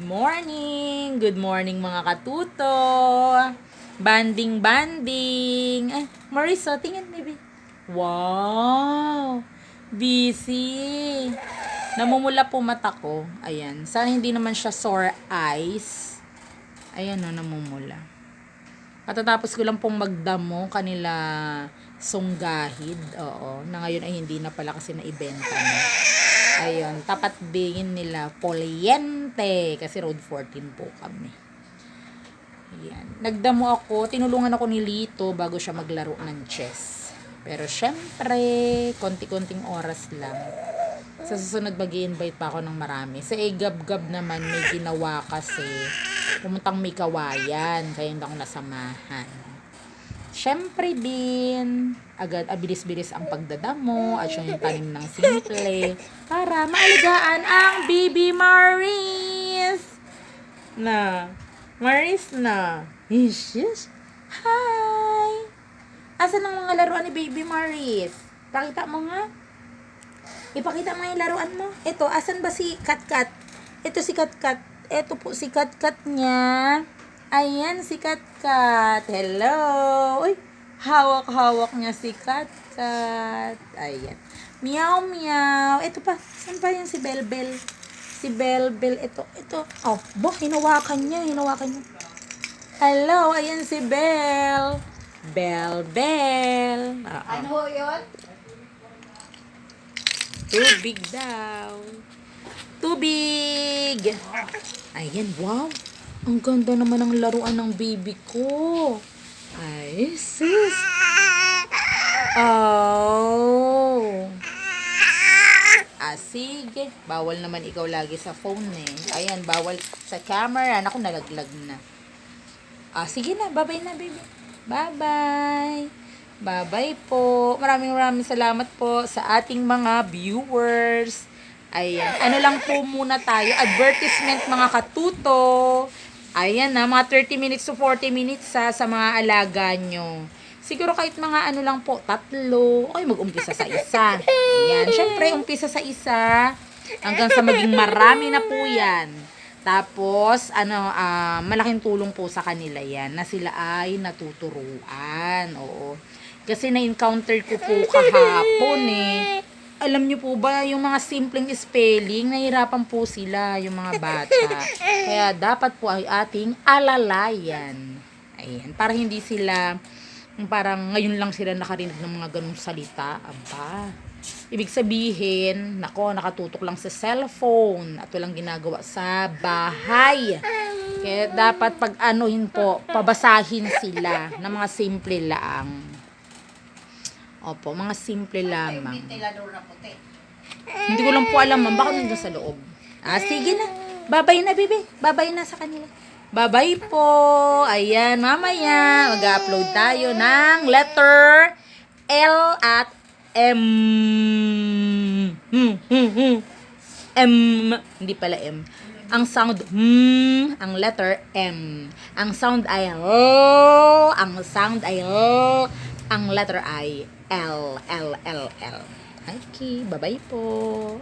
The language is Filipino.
morning! Good morning mga katuto! Banding! Eh, Marisa, tingin baby. Wow! Busy! Namumula po mata ko. Ayan. Sana hindi naman siya sore eyes. Ayan o, namumula. Katatapos ko lang pong magdamo kanila sunggahid. Oo. Na ngayon ay hindi na pala kasi naibenta na. Ayun. Tapat bingin nila Poliente. Kasi road 14 po kami. Ayan. Nagdamo ako. Tinulungan ako ni Lito bago siya maglaro ng chess. Pero syempre, konti-konting oras lang. Sa susunod mag-i-invite pa ako ng marami. Sa gab-gab naman may ginawa kasi pumuntang may kawayan. Kaya hindi ako nasamahan. Syempre din, agad abilis-bilis ang pagdadamo at yung tanim ng simple para maalagaan ang baby Maris. Maris na. Yes. Hi. Asan ang mga laruan ni baby Maris? Pakita mo nga. Ipakita mo yung laruan mo. Ito, asan ba si Kat-Kat? Ito si Kat-Kat. Ito po si Kat-Kat niya. Ayan si Kat-Kat. Hello. Uy, hawak-hawak niya si Kat-Kat. Ayan. Meow. Ito pa. Saan pa yan si Bel-Bel? Si Bel-Bel. Ito. Oh, hinawakan niya. Hello. Ayan si Bel. Bel-Bel. Ano yun? Tubig daw. Tubig! Ayan, wow. Ang ganda naman ng laruan ng baby ko. Ay, sis. Oh. Sige. Bawal naman ikaw lagi sa phone eh. Ayan, bawal sa camera. Naku, nalaglag na. Sige na. Bye-bye na, baby. Bye-bye po. Maraming salamat po sa ating mga viewers. Ayan. Ano lang po muna tayo. Advertisement mga katuto. Ayan na. Mga 30 minutes to 40 minutes sa mga alaga nyo. Siguro kahit mga ano lang po, 3. Okay, mag-umpisa sa isa. Ayan. Siyempre, umpisa sa isa. Hanggang sa maging marami na po yan. Tapos, malaking tulong po sa kanila yan na sila ay natuturuan. Oo. Kasi na-encounter ko po kahapon eh. Alam niyo po ba, yung mga simpleng spelling, nahirapan po sila, yung mga bata. Kaya dapat po ay ating alalayan. Ayan. Para hindi sila, parang ngayon lang sila nakarinig ng mga ganung salita. Aba. Ibig sabihin, nakatutok lang sa cellphone at walang ginagawa sa bahay. Kaya dapat pag pabasahin sila ng mga simple lang. Opo, mga simple lamang. Hindi ko lang po alam, baka nandun sa loob. Sige na. Babay na, baby. Babay na sa kanila. Babay po. Ayan, mamaya mag-upload tayo ng letter L at M. Hindi pala M. Ang sound ang letter M. Ang sound ay O. Ang letter ay L. Okay, bye-bye po.